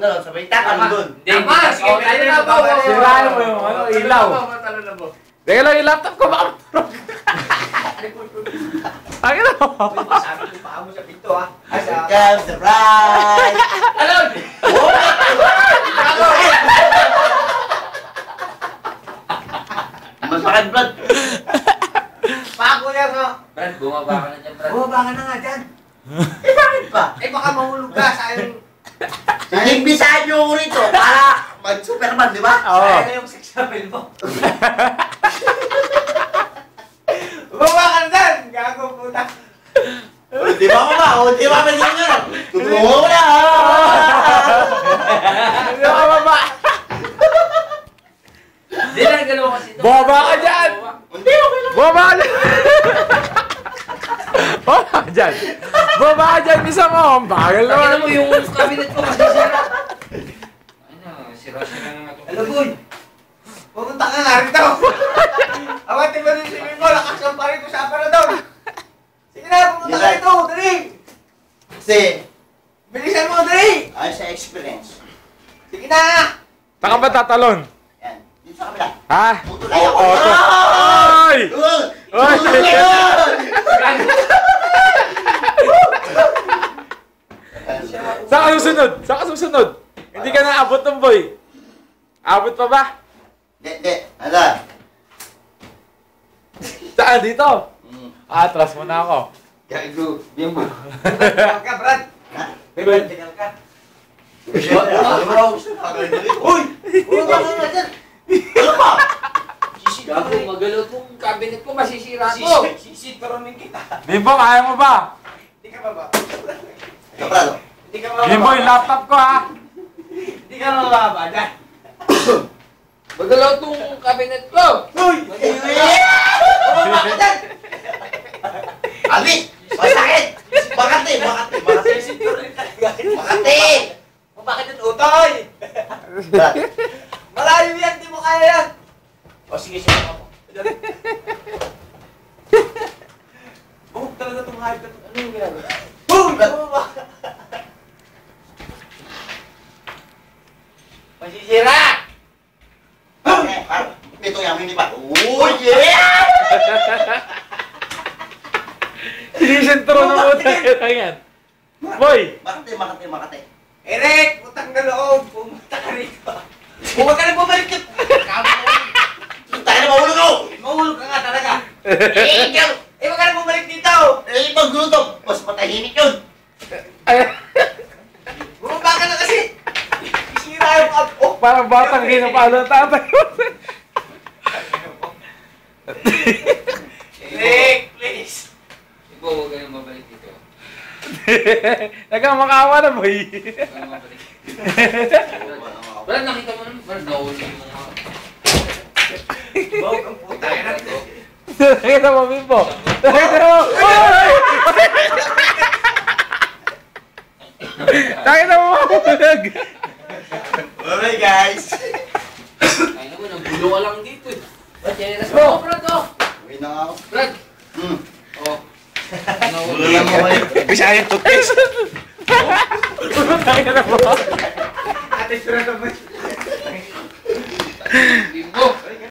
dalawa sabay tatalon doon. Tama! Sige, tayo na po! Sirahin mo yung ilaw. Talon na po. Teka lang yung laptop ko, baka matulog. Akin na. Sabi ko pa mo sa pinto ha. Here comes the bride! Talon! Mas bakit, Brad? Pako niya ko! Brad, bumaba ka na dyan, Brad. Bumaba ka na nga dyan. Eh, bakit ba? Eh baka mahulog ka sa yung... Inimbisahan nyo ko rito para mag-Superman, di ba? Oo. Sayang yung sex appeal mo. Bumaba ka na dyan! Gago puta. Di ba mama? O, di ba ba nyo nyo? Tutulungan ko na! Hindi ka baba. Hindi na, galaw kasi ito. Bumaba ka dyan! Hindi, okay lang. Bumaba ka dyan! Bumaba ka dyan! Bumaba ka dyan! Bisa mo! Ang bagal Pakita naman! mo yung cabinet ko kasi sira. Ano, sira-sira na nga ito. Alam boy! Pumunta ka nga rito! Awatin mo rin si Mimo, lakas pa rito sa aparador! Sige na, pumunta ka rito! Dali! Kasi, Bilisan mo, dali! ayos sa experience. Sige na! Saan ka ba tatalon? Yan. Dito sa kabila. Ha? Tutulay ako. Oo, to. Ay! Ay! Saan ka susunod? Saan ka susunod? Hindi ka na abot ng boy. Abot pa ba? Hindi. Ano? Saan? Dito? Atras mo na ako. Gago, Bimbo. Tinggal ka, Brad! Brad, tinggal ka. Uy! Uy, bakit na dyan? Ano ba? Gago, magalaw tong cabinet ko, masisira ko. Sisiturunin kita. Bimbo, kaya mo ba? Hindi ka baba. Kaprado. Hindi ka baba. Bimbo, yung laptop ko ha. Hindi ka mababa dyan. Magalaw tong cabinet ko. Uy! Bumaba ka dyan! Albi! Masakit! Makati! Makati! Makati! Makati! Bakit yung utoy? Malayo yan, di mo kaya yan. O sige, sige ako. Bumog talaga itong hype. Ano yung ginagawa? Boom! Bumaba! Masisira! Ito yung hindi pa. Oh, yeah! Sinisentro na mo tayo yan. Boy! Makati, Makati, Makati. Eric! Utang na loob! Pumunta ka rito. Huwag ka na bumalik yun! Tayo na mahulog ako! Mahulog ka nga talaga. Ikaw! Huwag ka na bumalik dito! Pag gutom, mas matahimik yun. Bumaba ka na kasi! Isira yung up. Oh! Parang batang kinapalo ng tatay. Eric! Please! Ibo, huwag kayong mabalik dito. Nagkamakawa na boy. Huwag kayong mabalik. Brad, nakita mo naman, Brad, nahuli yung mga... Bawag ang puta na ito. Nakita mo, Bimbo. Nakita mo. Oy! Nakita mo. Alright guys. Kaya naman, ang gulo ka lang dito eh. Brad, kaya mo, Brad, oh! Uwi na nga ako. Brad! Oh. Wala lang mo kayo. Bisaya toothpaste. Nakita mo. Ate, sura ka ba?